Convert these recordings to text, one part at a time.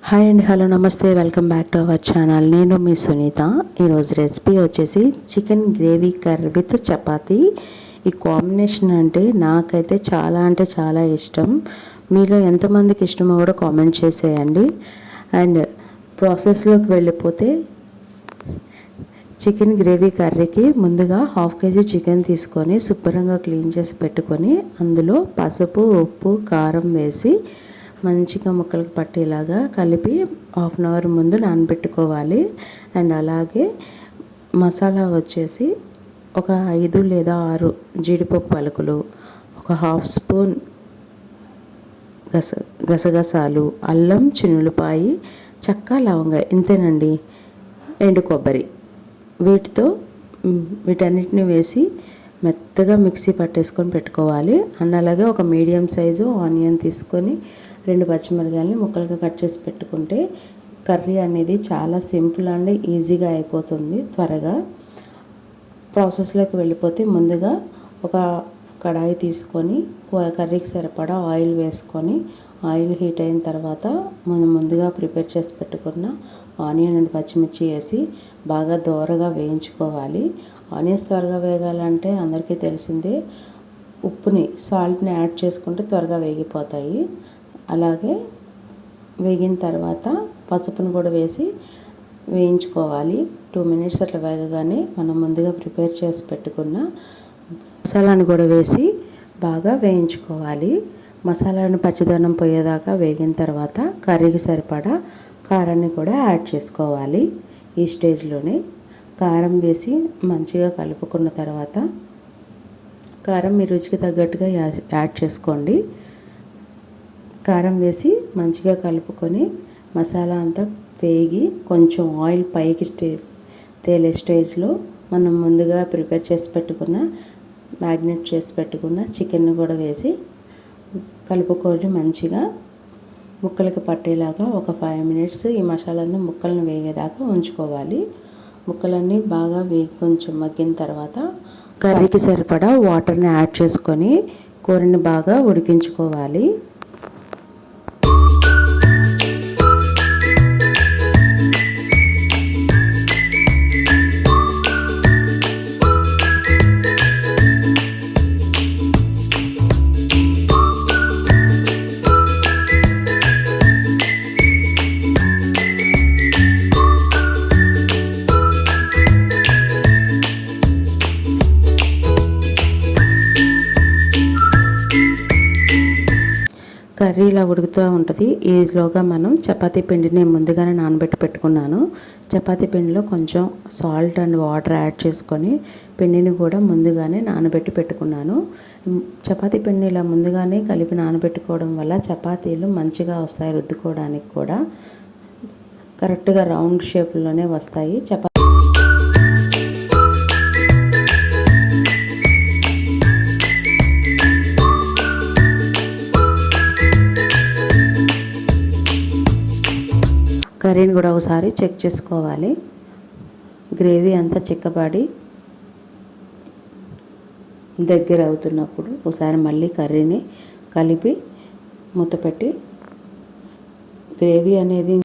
Hi అండి, hello, నమస్తే, welcome back to our channel. నేను మీ సునీత. ఈరోజు రెసిపీ వచ్చేసి chicken gravy curry with chapati. ఈ కాంబినేషన్ అంటే నాకైతే చాలా ఇష్టం. మీలో ఎంతమందికి ఇష్టమో కూడా కామెంట్ చేసేయండి. అండ్ ప్రాసెస్లోకి వెళ్ళిపోతే చికెన్ గ్రేవీ కర్రీకి ముందుగా 1/2 kg చికెన్ తీసుకొని శుభ్రంగా క్లీన్ చేసి పెట్టుకొని అందులో పసుపు, ఉప్పు, కారం వేసి మంచిగా ముక్కలకు పట్టేలాగా కలిపి 1/2 అవర్ ముందు నానబెట్టుకోవాలి. అండ్ అలాగే మసాలా వచ్చేసి ఒక 5 లేదా 6 జీడిపప్పు పలుకులు, ఒక 1/2 స్పూన్ గసగసాలు, అల్లం, చిన్నులపాయి, చెక్క, లవంగ, ఇంతేనండి. ఎండు కొబ్బరి, వీటన్నిటిని వేసి మెత్తగా మిక్సీ పట్టేసుకొని పెట్టుకోవాలి. అండ్ అలాగే ఒక మీడియం సైజు ఆనియన్ తీసుకొని 2 పచ్చిమిరపకాయలని ముక్కలుగా కట్ చేసి పెట్టుకుంటే కర్రీ అనేది చాలా సింపుల్ అండ్ ఈజీగా అయిపోతుంది. త్వరగా ప్రాసెస్లోకి వెళ్ళిపోతే ముందుగా ఒక కడాయి తీసుకొని కర్రీకి సరిపడా ఆయిల్ వేసుకొని ఆయిల్ హీట్ అయిన తర్వాత మనం ముందుగా ప్రిపేర్ చేసి పెట్టుకున్న ఆనియన్ అండ్ పచ్చిమిర్చి వేసి బాగా దోరగా వేయించుకోవాలి. ఆనియన్స్ త్వరగా వేగాలంటే అందరికీ తెలిసిందే, సాల్ట్ని యాడ్ చేసుకుంటే త్వరగా వేగిపోతాయి. అలాగే వేగిన తర్వాత పసుపును కూడా వేసి వేయించుకోవాలి. 2 minutes అట్లా వేగగానే మనం ముందుగా ప్రిపేర్ చేసి పెట్టుకున్న మసాలాను కూడా వేసి బాగా వేయించుకోవాలి. మసాలాను పచ్చిదనం పోయేదాకా వేగిన తర్వాత కర్రీకి సరిపడా కారాన్ని కూడా యాడ్ చేసుకోవాలి. ఈ స్టేజ్లోనే కారం వేసి మంచిగా కలుపుకున్న తర్వాత కారం మీ రుచికి తగ్గట్టుగా యాడ్ చేసుకోండి. కారం వేసి మంచిగా కలుపుకొని మసాలా అంతా వేగి కొంచెం ఆయిల్ పైకి తేలే స్టేజ్లో మనం ముందుగా ప్రిపేర్ చేసి పెట్టుకున్న మ్యాగ్నేట్ చేసి పెట్టుకున్న చికెన్ కూడా వేసి కలుపుకొని మంచిగా ముక్కలకి పట్టేలాగా ఒక 5 minutes ఈ మసాలాను ముక్కలను వేగేదాకా ఉంచుకోవాలి. ముక్కలన్నీ బాగా కొంచెం మగ్గిన తర్వాత కర్రీకి సరిపడా వాటర్ని యాడ్ చేసుకొని కూరని బాగా ఉడికించుకోవాలి. కర్రీ ఇలా ఉడుకుతూ ఉంటుంది. ఈలోగా మనం చపాతీ పిండిని ముందుగానే నానబెట్టి పెట్టుకున్నాను. చపాతీ పిండిలో కొంచెం సాల్ట్ అండ్ వాటర్ యాడ్ చేసుకొని పిండిని కూడా ముందుగానే నానబెట్టి పెట్టుకున్నాను. చపాతీ పిండిని ఇలా ముందుగానే కలిపి నానబెట్టుకోవడం వల్ల చపాతీలు మంచిగా వస్తాయి. రుద్దుకోవడానికి కూడా కరెక్ట్గా రౌండ్ షేప్లోనే వస్తాయి. కర్రీని కూడా ఒకసారి చెక్ చేసుకోవాలి. గ్రేవీ అంతా చిక్కబడి దగ్గర అవుతున్నప్పుడు ఒకసారి మళ్ళీ కర్రీని కలిపి మూతపెట్టి గ్రేవీ అనేది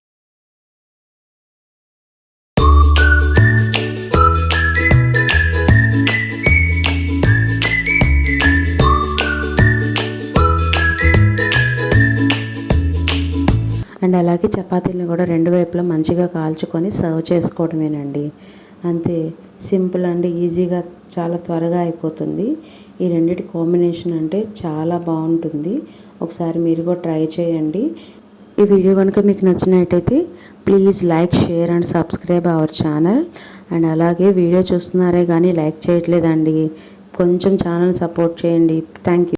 అండ్ అలాగే చపాతీలను కూడా 2 వైపులా మంచిగా కాల్చుకొని సర్వ్ చేసుకోవడమేనండి. అంతే, సింపుల్ అండ్ ఈజీగా చాలా త్వరగా అయిపోతుంది. ఈ రెండిటి కాంబినేషన్ అంటే చాలా బాగుంటుంది. ఒకసారి మీరు కూడా ట్రై చేయండి. ఈ వీడియో కనుక మీకు నచ్చినట్టయితే please like, share and subscribe our channel. And అలాగే వీడియో చూస్తున్నారే కానీ లైక్ చేయట్లేదండి, కొంచెం ఛానల్ సపోర్ట్ చేయండి. Thank you.